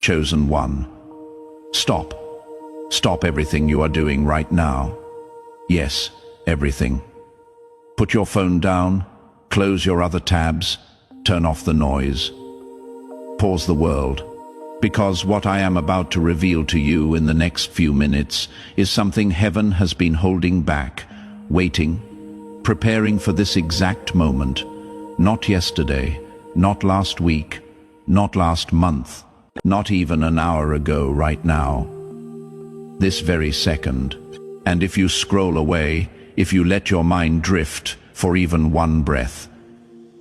Chosen one. Stop. Stop everything you are doing right now. Yes, everything. Put your phone down, close your other tabs, turn off the noise. Pause the world, because what I am about to reveal to you in the next few minutes is something heaven has been holding back, waiting, preparing for this exact moment. Not yesterday, not last week, not last month, not even an hour ago right now. This very second. And if you scroll away, if you let your mind drift for even one breath,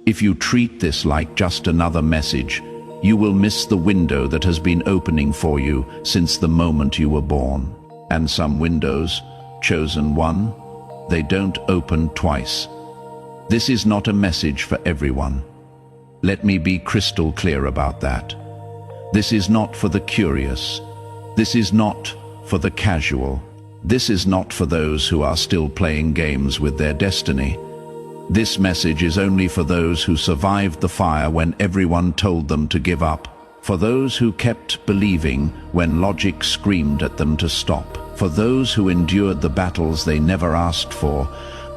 if you treat this like just another message, you will miss the window that has been opening for you since the moment you were born. And some windows, chosen one, they don't open twice. This is not a message for everyone. Let me be crystal clear about that. This is not for the curious. This is not for the casual. This is not for those who are still playing games with their destiny. This message is only for those who survived the fire when everyone told them to give up, for those who kept believing when logic screamed at them to stop, for those who endured the battles they never asked for,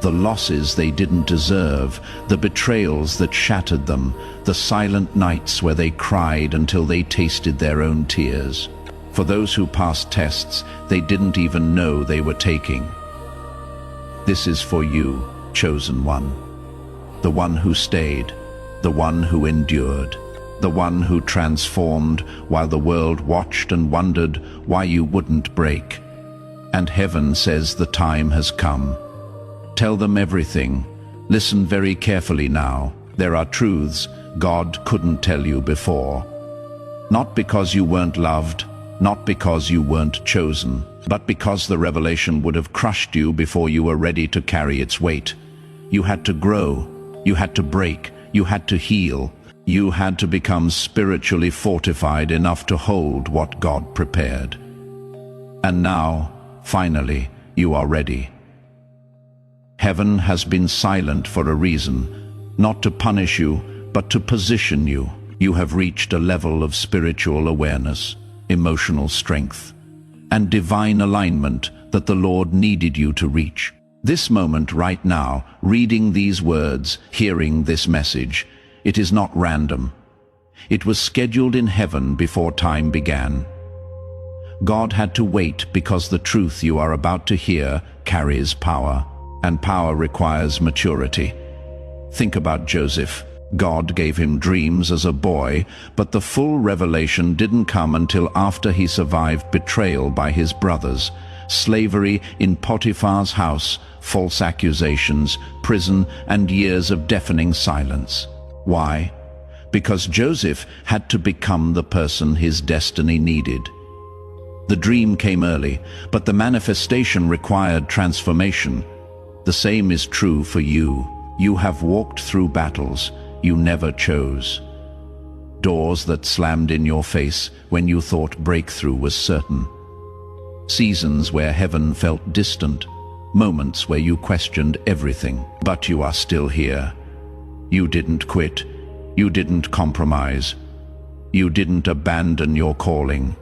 the losses they didn't deserve, the betrayals that shattered them, the silent nights where they cried until they tasted their own tears, for those who passed tests they didn't even know they were taking. This is for you, chosen one. The one who stayed, the one who endured, the one who transformed while the world watched and wondered why you wouldn't break. And heaven says the time has come. Tell them everything. Listen very carefully now. There are truths God couldn't tell you before. Not because you weren't loved, not because you weren't chosen, but because the revelation would have crushed you before you were ready to carry its weight. You had to grow, you had to break, you had to heal, you had to become spiritually fortified enough to hold what God prepared. And now, finally, you are ready. Heaven has been silent for a reason, not to punish you, but to position you. You have reached a level of spiritual awareness, emotional strength, and divine alignment that the Lord needed you to reach. This moment right now, reading these words, hearing this message, it is not random. It was scheduled in heaven before time began. God had to wait because the truth you are about to hear carries power, and power requires maturity. Think about Joseph. God gave him dreams as a boy, but the full revelation didn't come until after he survived betrayal by his brothers, slavery in Potiphar's house, false accusations, prison, and years of deafening silence. Why? Because Joseph had to become the person his destiny needed. The dream came early, but the manifestation required transformation. The same is true for you. You have walked through battles you never chose. Doors that slammed in your face when you thought breakthrough was certain. Seasons where heaven felt distant. Moments where you questioned everything. But you are still here. You didn't quit. You didn't compromise. You didn't abandon your calling.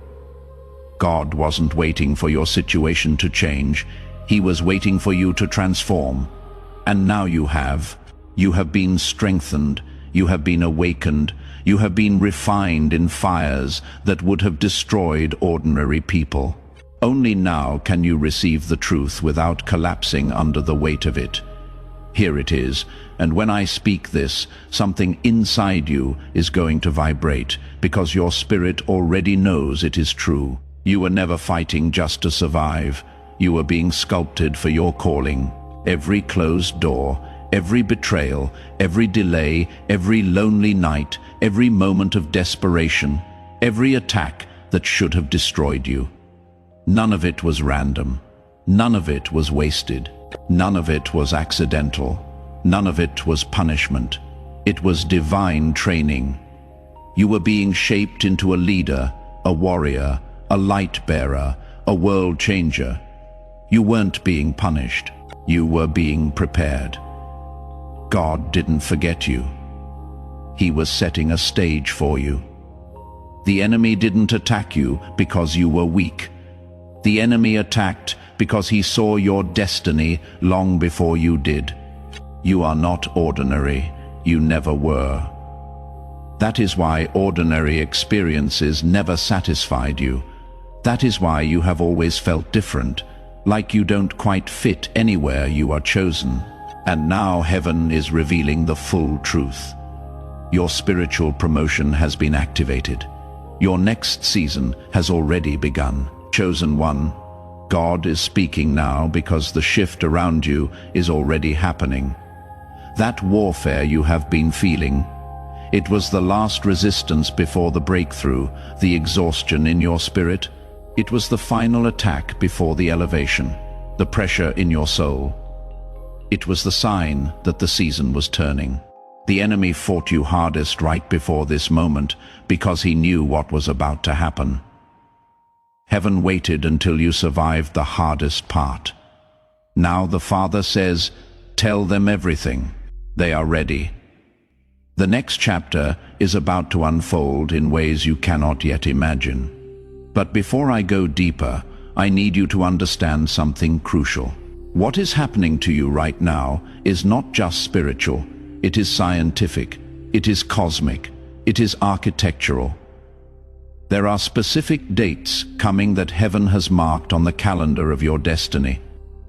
God wasn't waiting for your situation to change. He was waiting for you to transform. And now you have. You have been strengthened. You have been awakened. You have been refined in fires that would have destroyed ordinary people. Only now can you receive the truth without collapsing under the weight of it. Here it is, and when I speak this, something inside you is going to vibrate, because your spirit already knows it is true. You were never fighting just to survive. You were being sculpted for your calling. Every closed door, every betrayal, every delay, every lonely night, every moment of desperation, every attack that should have destroyed you. None of it was random. None of it was wasted. None of it was accidental. None of it was punishment. It was divine training. You were being shaped into a leader, a warrior, a light bearer, a world changer. You weren't being punished. You were being prepared. God didn't forget you. He was setting a stage for you. The enemy didn't attack you because you were weak. The enemy attacked because he saw your destiny long before you did. You are not ordinary. You never were. That is why ordinary experiences never satisfied you. That is why you have always felt different, like you don't quite fit anywhere you are chosen. And now heaven is revealing the full truth. Your spiritual promotion has been activated. Your next season has already begun. Chosen one, God is speaking now because the shift around you is already happening. That warfare you have been feeling, it was the last resistance before the breakthrough, the exhaustion in your spirit. It was the final attack before the elevation, the pressure in your soul. It was the sign that the season was turning. The enemy fought you hardest right before this moment because he knew what was about to happen. Heaven waited until you survived the hardest part. Now the Father says, tell them everything. They are ready. The next chapter is about to unfold in ways you cannot yet imagine. But before I go deeper, I need you to understand something crucial. What is happening to you right now is not just spiritual. It is scientific. It is cosmic. It is architectural. There are specific dates coming that heaven has marked on the calendar of your destiny.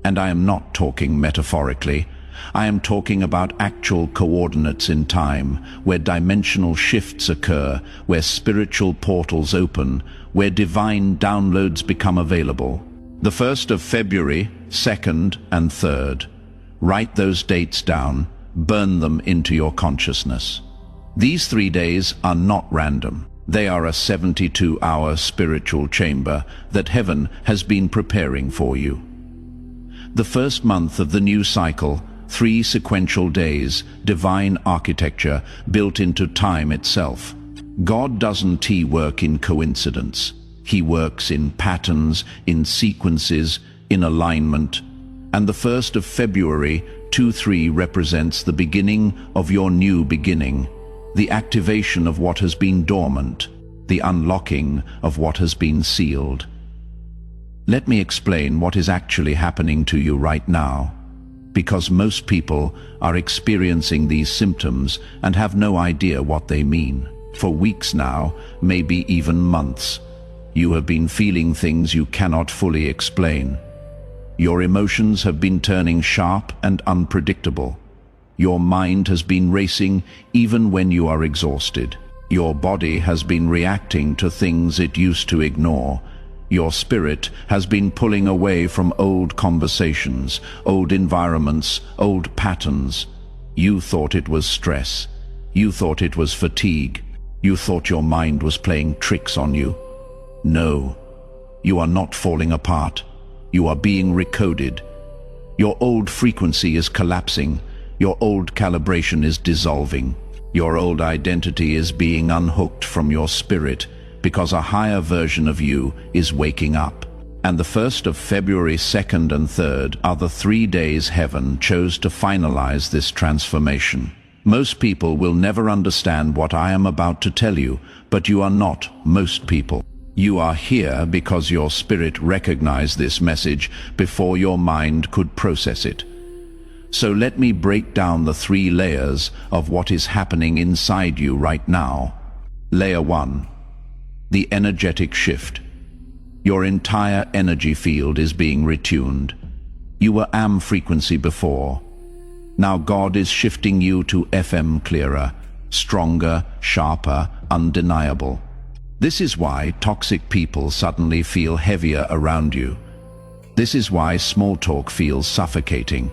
And I am not talking metaphorically. I am talking about actual coordinates in time, where dimensional shifts occur, where spiritual portals open, where divine downloads become available. The 1st of February, 2nd and 3rd. Write those dates down, burn them into your consciousness. These 3 days are not random. They are a 72-hour spiritual chamber that heaven has been preparing for you. The first month of the new cycle, 3 sequential days, divine architecture built into time itself. God doesn't work in coincidence. He works in patterns, in sequences, in alignment. And the 1st of February, 2-3 represents the beginning of your new beginning, the activation of what has been dormant, the unlocking of what has been sealed. Let me explain what is actually happening to you right now, because most people are experiencing these symptoms and have no idea what they mean. For weeks now, maybe even months, you have been feeling things you cannot fully explain. Your emotions have been turning sharp and unpredictable. Your mind has been racing even when you are exhausted. Your body has been reacting to things it used to ignore. Your spirit has been pulling away from old conversations, old environments, old patterns. You thought it was stress. You thought it was fatigue. You thought your mind was playing tricks on you. No, you are not falling apart. You are being recoded. Your old frequency is collapsing. Your old calibration is dissolving. Your old identity is being unhooked from your spirit because a higher version of you is waking up. And the 1st of February, 2nd and 3rd are the 3 days heaven chose to finalize this transformation. Most people will never understand what I am about to tell you, but you are not most people. You are here because your spirit recognized this message before your mind could process it. So let me break down the 3 layers of what is happening inside you right now. Layer 1. The energetic shift. Your entire energy field is being retuned. You were AM frequency before. Now God is shifting you to FM clearer, stronger, sharper, undeniable. This is why toxic people suddenly feel heavier around you. This is why small talk feels suffocating.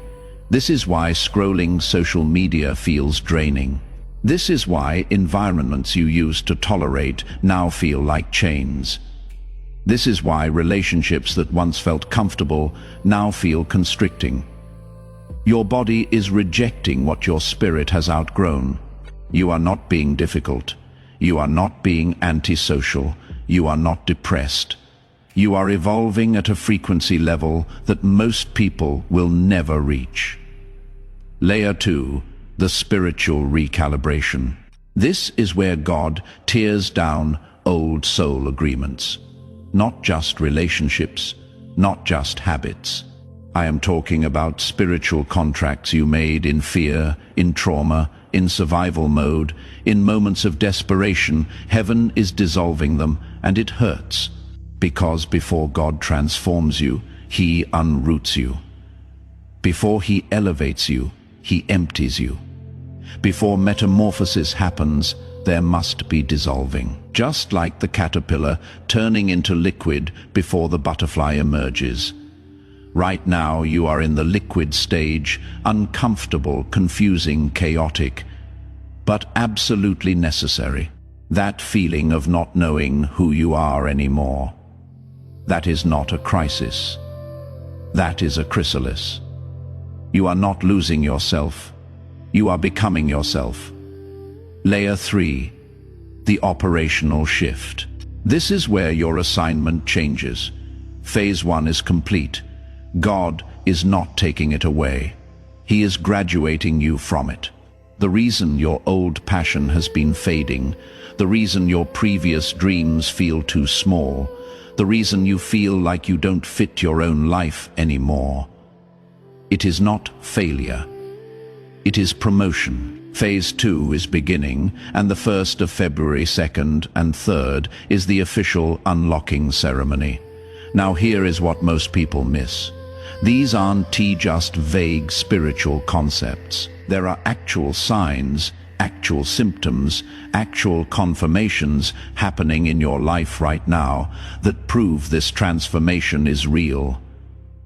This is why scrolling social media feels draining. This is why environments you used to tolerate now feel like chains. This is why relationships that once felt comfortable now feel constricting. Your body is rejecting what your spirit has outgrown. You are not being difficult. You are not being antisocial. You are not depressed. You are evolving at a frequency level that most people will never reach. Layer 2, the spiritual recalibration. This is where God tears down old soul agreements. Not just relationships, not just habits. I am talking about spiritual contracts you made in fear, in trauma, in survival mode, in moments of desperation. Heaven is dissolving them, and it hurts. Because before God transforms you, He unroots you. Before He elevates you, He empties you. Before metamorphosis happens, there must be dissolving. Just like the caterpillar turning into liquid before the butterfly emerges. Right now you are in the liquid stage, uncomfortable, confusing, chaotic, but absolutely necessary. That feeling of not knowing who you are anymore. That is not a crisis. That is a chrysalis. You are not losing yourself. You are becoming yourself. Layer 3, the operational shift. This is where your assignment changes. Phase 1 is complete. God is not taking it away. He is graduating you from it. The reason your old passion has been fading, the reason your previous dreams feel too small, the reason you feel like you don't fit your own life anymore. It is not failure. It is promotion. Phase 2 is beginning, and the 1st of February 2nd and 3rd is the official unlocking ceremony. Now here is what most people miss. These aren't just vague spiritual concepts. There are actual signs, actual symptoms, actual confirmations happening in your life right now that prove this transformation is real.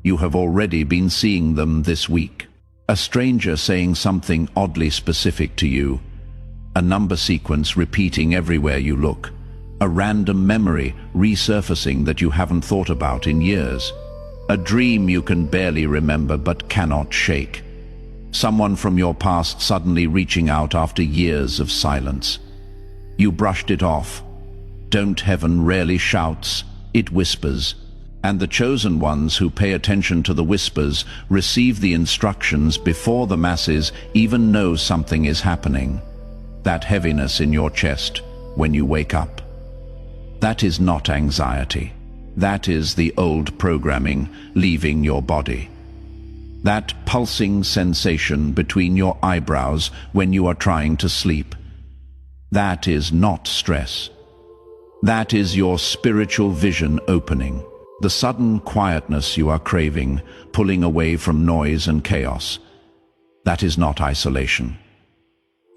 You have already been seeing them this week. A stranger saying something oddly specific to you. A number sequence repeating everywhere you look. A random memory resurfacing that you haven't thought about in years. A dream you can barely remember but cannot shake. Someone from your past suddenly reaching out after years of silence. You brushed it off. Don't heaven rarely shouts, it whispers. And the chosen ones who pay attention to the whispers receive the instructions before the masses even know something is happening. That heaviness in your chest when you wake up. That is not anxiety. That is the old programming leaving your body. That pulsing sensation between your eyebrows when you are trying to sleep. That is not stress. That is your spiritual vision opening. The sudden quietness you are craving, pulling away from noise and chaos. That is not isolation.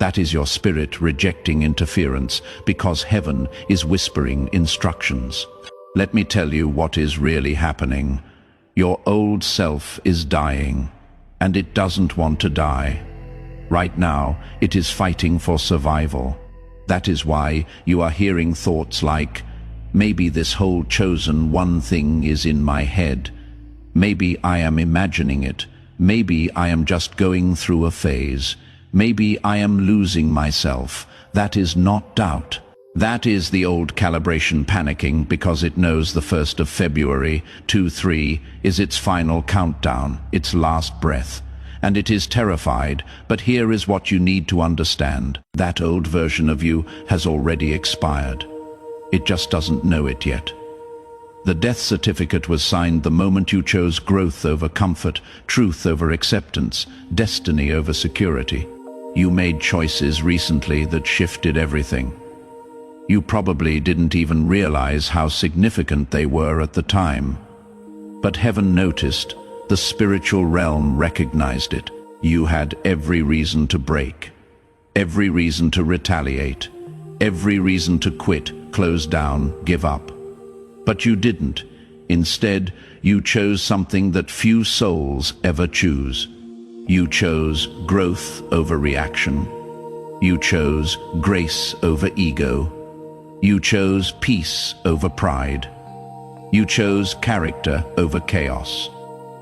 That is your spirit rejecting interference because heaven is whispering instructions. Let me tell you what is really happening. Your old self is dying, and it doesn't want to die. Right now, it is fighting for survival. That is why you are hearing thoughts like, maybe this whole chosen one thing is in my head. Maybe I am imagining it. Maybe I am just going through a phase. Maybe I am losing myself. That is not doubt. That is the old calibration panicking because it knows the 1st of February, 2-3, is its final countdown, its last breath. And it is terrified, but here is what you need to understand. That old version of you has already expired. It just doesn't know it yet. The death certificate was signed the moment you chose growth over comfort, truth over acceptance, destiny over security. You made choices recently that shifted everything. You probably didn't even realize how significant they were at the time. But heaven noticed, the spiritual realm recognized it. You had every reason to break, every reason to retaliate, every reason to quit, close down, give up. But you didn't. Instead, you chose something that few souls ever choose. You chose growth over reaction. You chose grace over ego. You chose peace over pride. You chose character over chaos.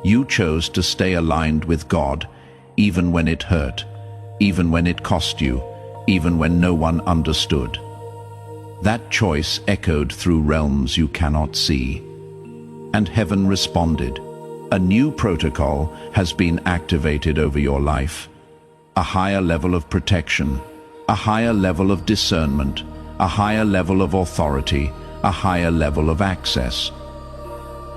You chose to stay aligned with God, even when it hurt, even when it cost you, even when no one understood. That choice echoed through realms you cannot see. And heaven responded. A new protocol has been activated over your life. A higher level of protection, a higher level of discernment, a higher level of authority, a higher level of access.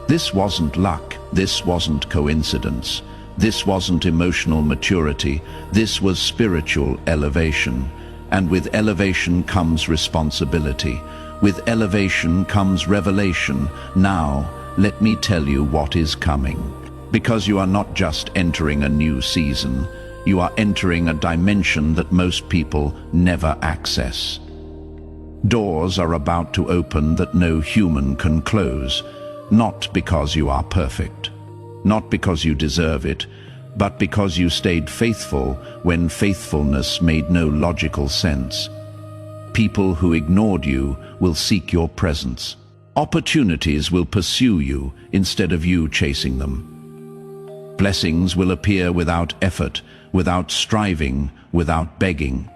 This wasn't luck, this wasn't coincidence, this wasn't emotional maturity, this was spiritual elevation. And with elevation comes responsibility. With elevation comes revelation. Now, let me tell you what is coming. Because you are not just entering a new season, you are entering a dimension that most people never access. Doors are about to open that no human can close, not because you are perfect, not because you deserve it, but because you stayed faithful when faithfulness made no logical sense. People who ignored you will seek your presence. Opportunities will pursue you instead of you chasing them. Blessings will appear without effort, without striving, without begging.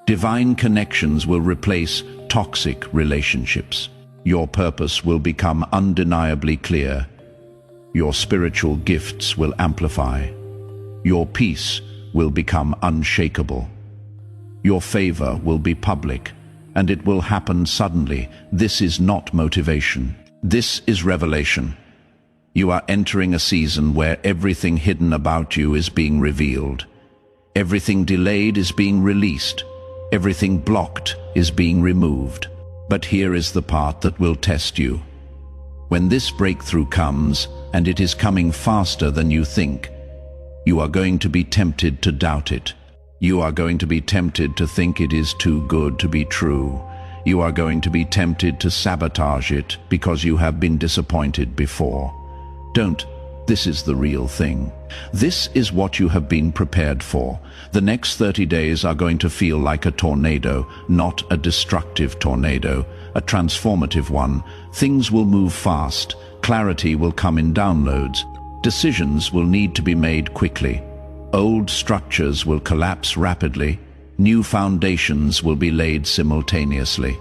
Divine connections will replace toxic relationships. Your purpose will become undeniably clear. Your spiritual gifts will amplify. Your peace will become unshakable. Your favor will be public, and it will happen suddenly. This is not motivation. This is revelation. You are entering a season where everything hidden about you is being revealed. Everything delayed is being released. Everything blocked is being removed. But here is the part that will test you. When this breakthrough comes, and it is coming faster than you think, you are going to be tempted to doubt it. You are going to be tempted to think it is too good to be true. You are going to be tempted to sabotage it because you have been disappointed before. Don't. This is the real thing. This is what you have been prepared for. The next 30 days are going to feel like a tornado, not a destructive tornado, a transformative one. Things will move fast. Clarity will come in downloads. Decisions will need to be made quickly. Old structures will collapse rapidly. New foundations will be laid simultaneously.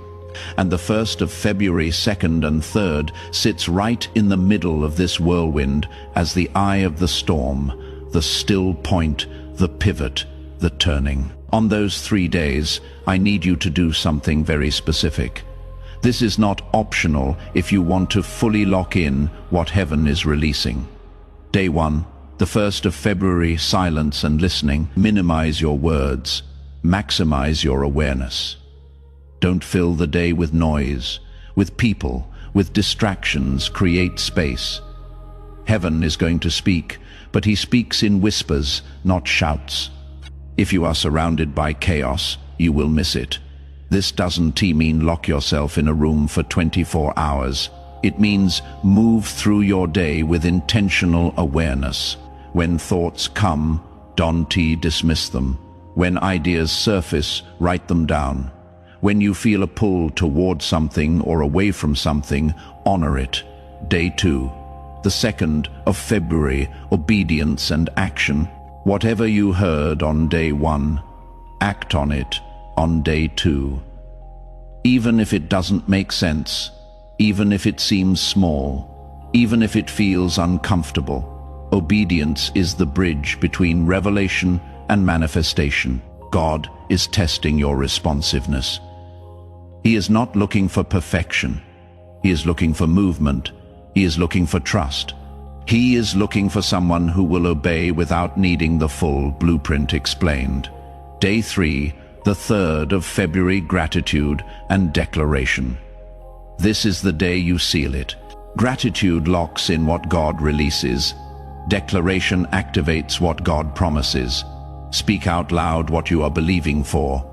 And the 1st of February, 2nd and 3rd sits right in the middle of this whirlwind as the eye of the storm, the still point, the pivot, the turning. On those 3 days, I need you to do something very specific. This is not optional if you want to fully lock in what heaven is releasing. Day 1, the 1st of February, silence and listening. Minimize your words. Maximize your awareness. Don't fill the day with noise, with people, with distractions. Create space. Heaven is going to speak, but he speaks in whispers, not shouts. If you are surrounded by chaos, you will miss it. This doesn't mean lock yourself in a room for 24 hours. It means move through your day with intentional awareness. When thoughts come, don't dismiss them. When ideas surface, write them down. When you feel a pull toward something or away from something, honor it. Day 2, the 2nd of February, obedience and action. Whatever you heard on day 1, act on it on day 2. Even if it doesn't make sense, even if it seems small, even if it feels uncomfortable, obedience is the bridge between revelation and manifestation. God is testing your responsiveness. He is not looking for perfection. He is looking for movement. He is looking for trust. He is looking for someone who will obey without needing the full blueprint explained. Day 3, the 3rd of February, gratitude and declaration. This is the day you seal it. Gratitude locks in what God releases. Declaration activates what God promises. Speak out loud what you are believing for.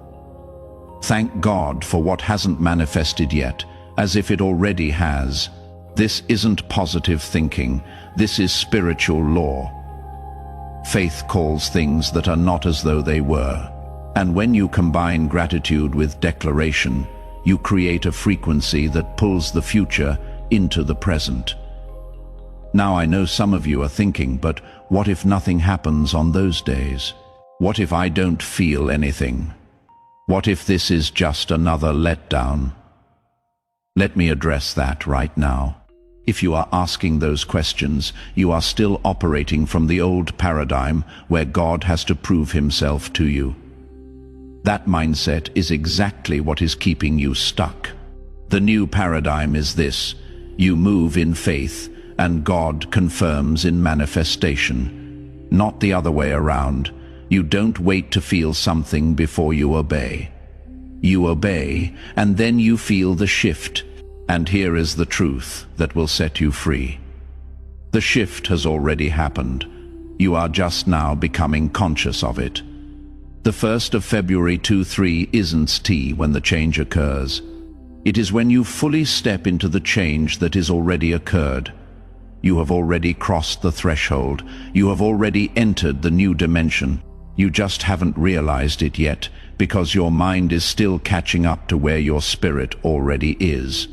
Thank God for what hasn't manifested yet, as if it already has. This isn't positive thinking. This is spiritual law. Faith calls things that are not as though they were. And when you combine gratitude with declaration, you create a frequency that pulls the future into the present. Now I know some of you are thinking, but what if nothing happens on those days? What if I don't feel anything? What if this is just another letdown? Let me address that right now. If you are asking those questions, you are still operating from the old paradigm where God has to prove himself to you. That mindset is exactly what is keeping you stuck. The new paradigm is this: you move in faith, and God confirms in manifestation. Not the other way around. You don't wait to feel something before you obey. You obey, and then you feel the shift. And here is the truth that will set you free. The shift has already happened. You are just now becoming conscious of it. The 1st of February 23 isn't T when the change occurs. It is when you fully step into the change that is already occurred. You have already crossed the threshold. You have already entered the new dimension. You just haven't realized it yet, because your mind is still catching up to where your spirit already is.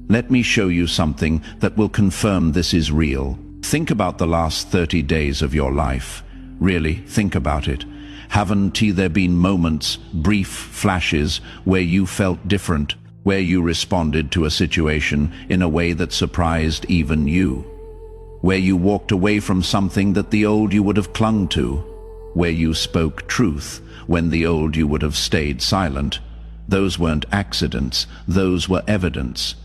Let me show you something that will confirm this is real. Think about the last 30 days of your life. Really, think about it. Haven't there been moments, brief flashes, where you felt different, where you responded to a situation in a way that surprised even you? Where you walked away from something that the old you would have clung to? Where you spoke truth when the old you would have stayed silent? Those weren't accidents, those were evidence.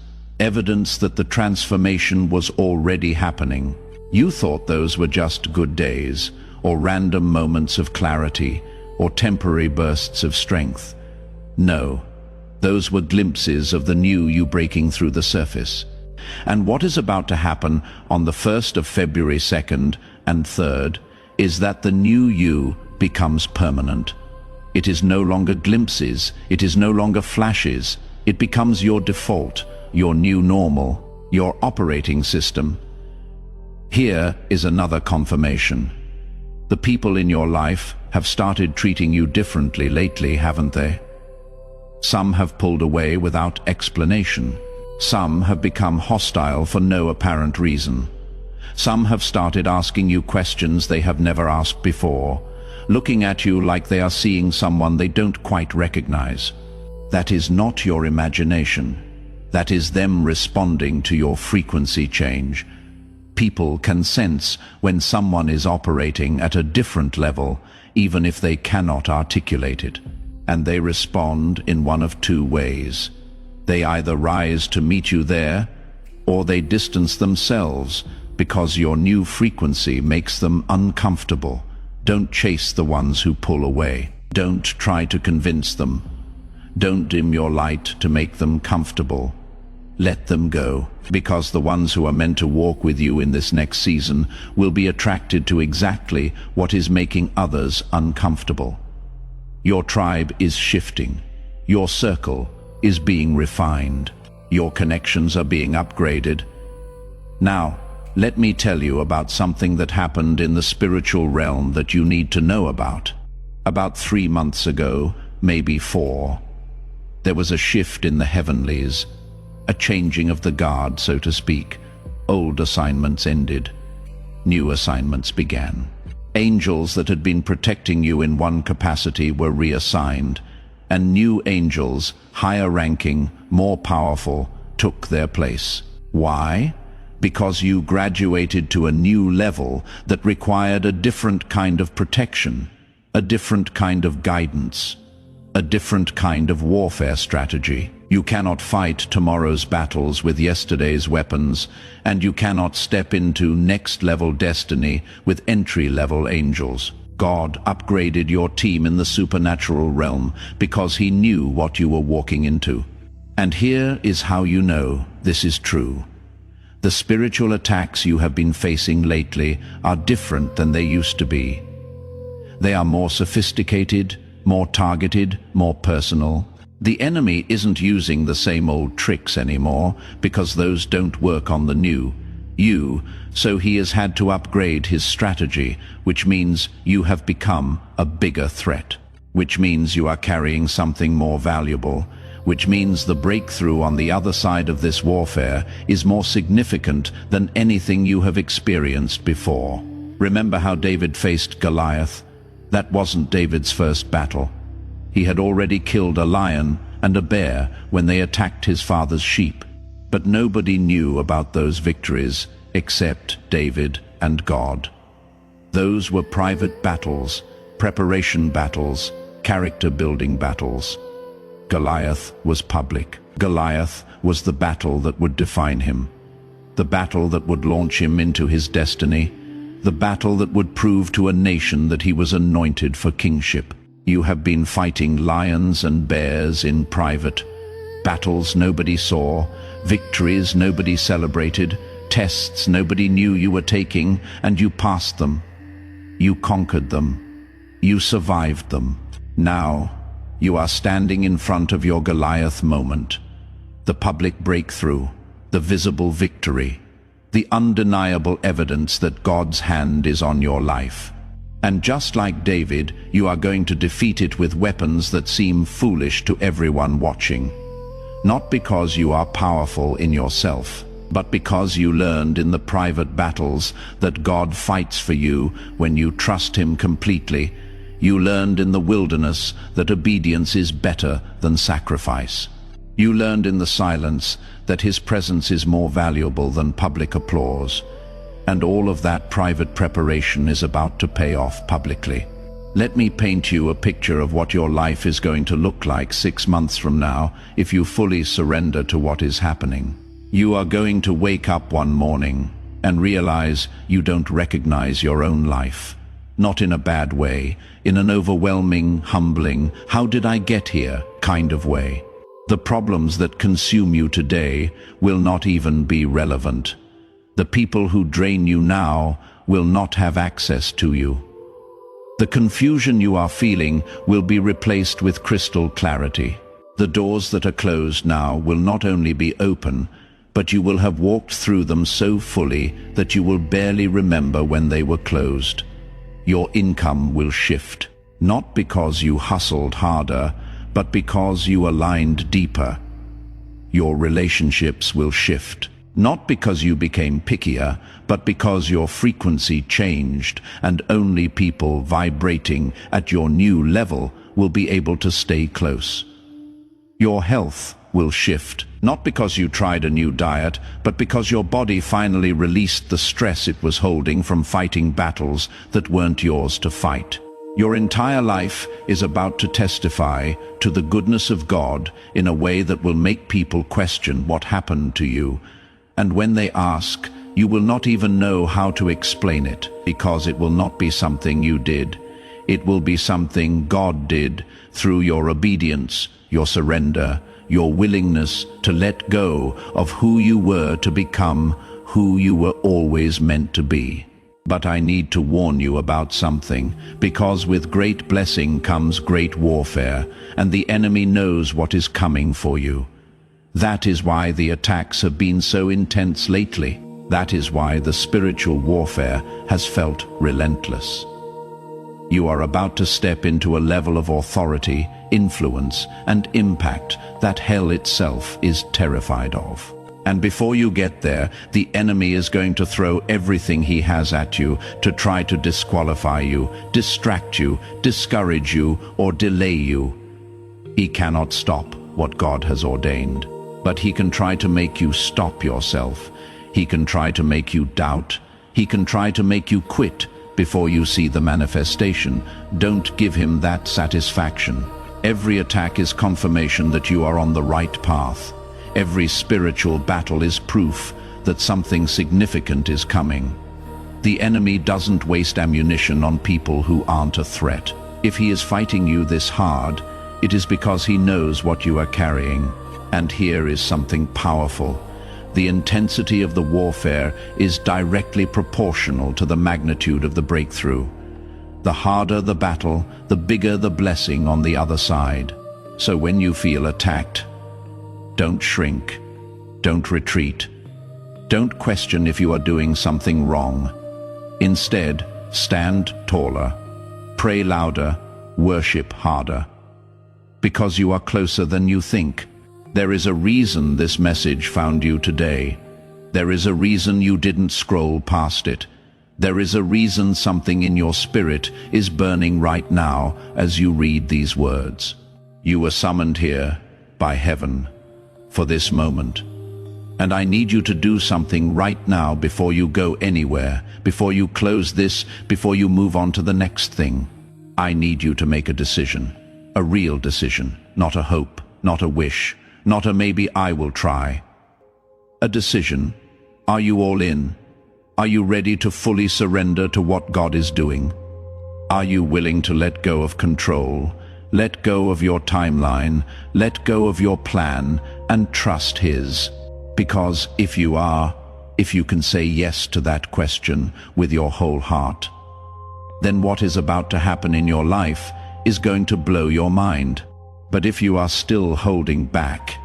Evidence that the transformation was already happening. You thought those were just good days, or random moments of clarity, or temporary bursts of strength. No, those were glimpses of the new you breaking through the surface. And what is about to happen on the 1st of February 2nd and 3rd is that the new you becomes permanent. It is no longer glimpses, it is no longer flashes. It becomes your default, your new normal, your operating system. Here is another confirmation. The people in your life have started treating you differently lately, haven't they? Some have pulled away without explanation. Some have become hostile for no apparent reason. Some have started asking you questions they have never asked before, looking at you like they are seeing someone they don't quite recognize. That is not your imagination. That is them responding to your frequency change. People can sense when someone is operating at a different level, even if they cannot articulate it. And they respond in one of two ways. They either rise to meet you there, or they distance themselves because your new frequency makes them uncomfortable. Don't chase the ones who pull away. Don't try to convince them. Don't dim your light to make them comfortable. Let them go, because the ones who are meant to walk with you in this next season will be attracted to exactly what is making others uncomfortable. Your tribe is shifting. Your circle is being refined. Your connections are being upgraded. Now, let me tell you about something that happened in the spiritual realm that you need to know about. About 3 months ago, maybe 4, there was a shift in the heavenlies, a changing of the guard, so to speak. Old assignments ended. New assignments began. Angels that had been protecting you in one capacity were reassigned, and new angels, higher ranking, more powerful, took their place. Why? Because you graduated to a new level that required a different kind of protection, a different kind of guidance, a different kind of warfare strategy. You cannot fight tomorrow's battles with yesterday's weapons, and you cannot step into next-level destiny with entry-level angels. God upgraded your team in the supernatural realm because he knew what you were walking into. And here is how you know this is true. The spiritual attacks you have been facing lately are different than they used to be. They are more sophisticated, more targeted, more personal. The enemy isn't using the same old tricks anymore because those don't work on the new you, so he has had to upgrade his strategy, which means you have become a bigger threat, which means you are carrying something more valuable, which means the breakthrough on the other side of this warfare is more significant than anything you have experienced before. Remember how David faced Goliath? That wasn't David's first battle. He had already killed a lion and a bear when they attacked his father's sheep. But nobody knew about those victories except David and God. Those were private battles, preparation battles, character-building battles. Goliath was public. Goliath was the battle that would define him, the battle that would launch him into his destiny, the battle that would prove to a nation that he was anointed for kingship. You have been fighting lions and bears in private, battles nobody saw, victories nobody celebrated, tests nobody knew you were taking, and you passed them. You conquered them. You survived them. Now, you are standing in front of your Goliath moment, the public breakthrough, the visible victory, the undeniable evidence that God's hand is on your life. And just like David, you are going to defeat it with weapons that seem foolish to everyone watching. Not because you are powerful in yourself, but because you learned in the private battles that God fights for you when you trust Him completely. You learned in the wilderness that obedience is better than sacrifice. You learned in the silence that His presence is more valuable than public applause. And all of that private preparation is about to pay off publicly. Let me paint you a picture of what your life is going to look like 6 months from now if you fully surrender to what is happening. You are going to wake up one morning and realize you don't recognize your own life. Not in a bad way, in an overwhelming, humbling, how did I get here kind of way. The problems that consume you today will not even be relevant. The people who drain you now will not have access to you. The confusion you are feeling will be replaced with crystal clarity. The doors that are closed now will not only be open, but you will have walked through them so fully that you will barely remember when they were closed. Your income will shift, not because you hustled harder, but because you aligned deeper. Your relationships will shift, not because you became pickier, but because your frequency changed, and only people vibrating at your new level will be able to stay close. Your health will shift, not because you tried a new diet, but because your body finally released the stress it was holding from fighting battles that weren't yours to fight. Your entire life is about to testify to the goodness of God in a way that will make people question what happened to you. And when they ask, you will not even know how to explain it, because it will not be something you did. It will be something God did through your obedience, your surrender, your willingness to let go of who you were to become who you were always meant to be. But I need to warn you about something, because with great blessing comes great warfare, and the enemy knows what is coming for you. That is why the attacks have been so intense lately. That is why the spiritual warfare has felt relentless. You are about to step into a level of authority, influence, and impact that hell itself is terrified of. And before you get there, the enemy is going to throw everything he has at you to try to disqualify you, distract you, discourage you, or delay you. He cannot stop what God has ordained, but he can try to make you stop yourself. He can try to make you doubt. He can try to make you quit before you see the manifestation. Don't give him that satisfaction. Every attack is confirmation that you are on the right path. Every spiritual battle is proof that something significant is coming. The enemy doesn't waste ammunition on people who aren't a threat. If he is fighting you this hard, it is because he knows what you are carrying. And here is something powerful. The intensity of the warfare is directly proportional to the magnitude of the breakthrough. The harder the battle, the bigger the blessing on the other side. So when you feel attacked, don't shrink, don't retreat, don't question if you are doing something wrong. Instead, stand taller, pray louder, worship harder. Because you are closer than you think. There is a reason this message found you today. There is a reason you didn't scroll past it. There is a reason something in your spirit is burning right now as you read these words. You were summoned here by heaven for this moment. And I need you to do something right now before you go anywhere, before you close this, before you move on to the next thing. I need you to make a decision. A real decision, not a hope, not a wish, not a maybe I will try. A decision. Are you all in? Are you ready to fully surrender to what God is doing? Are you willing to let go of control, let go of your timeline, let go of your plan, and trust His? Because if you are, if you can say yes to that question with your whole heart, then what is about to happen in your life is going to blow your mind. But if you are still holding back,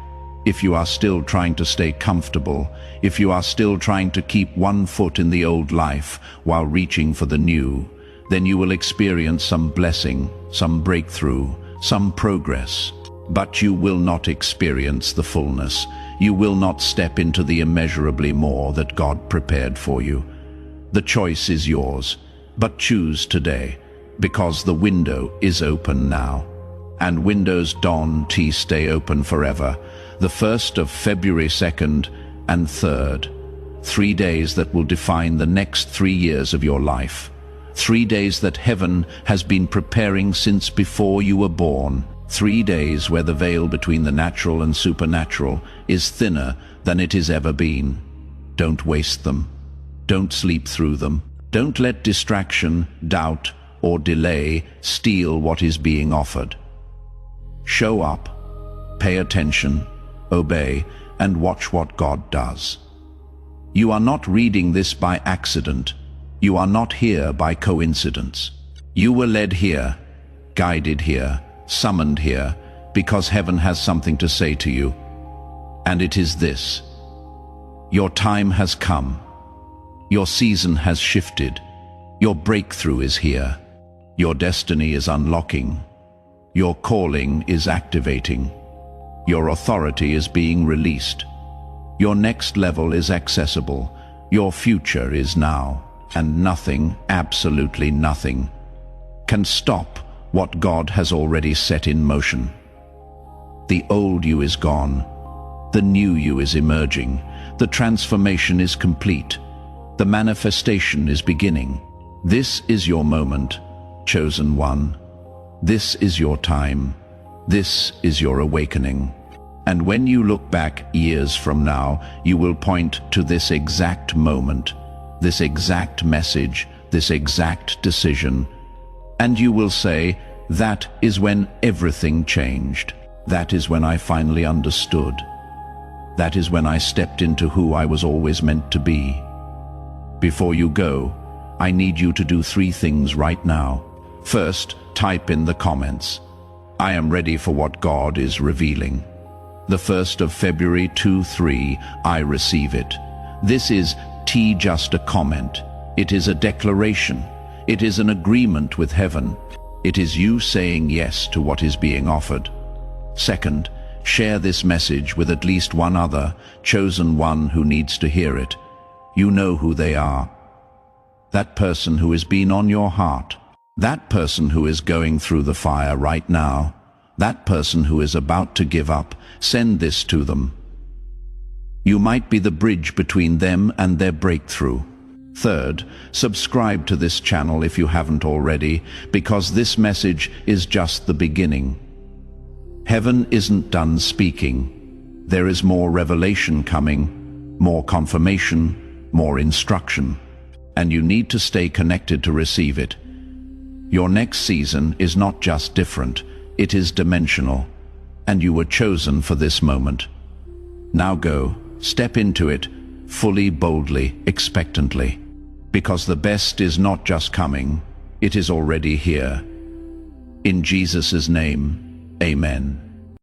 if you are still trying to stay comfortable, if you are still trying to keep one foot in the old life while reaching for the new, then you will experience some blessing, some breakthrough, some progress. But you will not experience the fullness. You will not step into the immeasurably more that God prepared for you. The choice is yours, but choose today, because the window is open now. And windows don't stay open forever. The 1st of February 2nd and 3rd, 3 days that will define the next 3 years of your life. 3 days that heaven has been preparing since before you were born. 3 days where the veil between the natural and supernatural is thinner than it has ever been. Don't waste them. Don't sleep through them. Don't let distraction, doubt, or delay steal what is being offered. Show up, pay attention, obey, and watch what God does. You are not reading this by accident. You are not here by coincidence. You were led here, guided here, summoned here, because heaven has something to say to you. And it is this: your time has come. Your season has shifted. Your breakthrough is here. Your destiny is unlocking. Your calling is activating. Your authority is being released. Your next level is accessible. Your future is now. And nothing, absolutely nothing, can stop what God has already set in motion. The old you is gone. The new you is emerging. The transformation is complete. The manifestation is beginning. This is your moment, chosen one. This is your time. This is your awakening. And when you look back years from now, you will point to this exact moment, this exact message, this exact decision, and you will say, that is when everything changed. That is when I finally understood. That is when I stepped into who I was always meant to be. Before you go, I need you to do 3 things right now. First, type in the comments, I am ready for what God is revealing. The 1st of February 2-3, I receive it. This is just a comment. It is a declaration. It is an agreement with heaven. It is you saying yes to what is being offered. Second, share this message with at least one other, chosen one who needs to hear it. You know who they are. That person who has been on your heart. That person who is going through the fire right now. That person who is about to give up. Send this to them. You might be the bridge between them and their breakthrough. Third, subscribe to this channel if you haven't already, because this message is just the beginning. Heaven isn't done speaking. There is more revelation coming, more confirmation, more instruction, and you need to stay connected to receive it. Your next season is not just different, it is dimensional, and you were chosen for this moment. Now go, step into it, fully, boldly, expectantly, because the best is not just coming, it is already here. In Jesus' name, amen.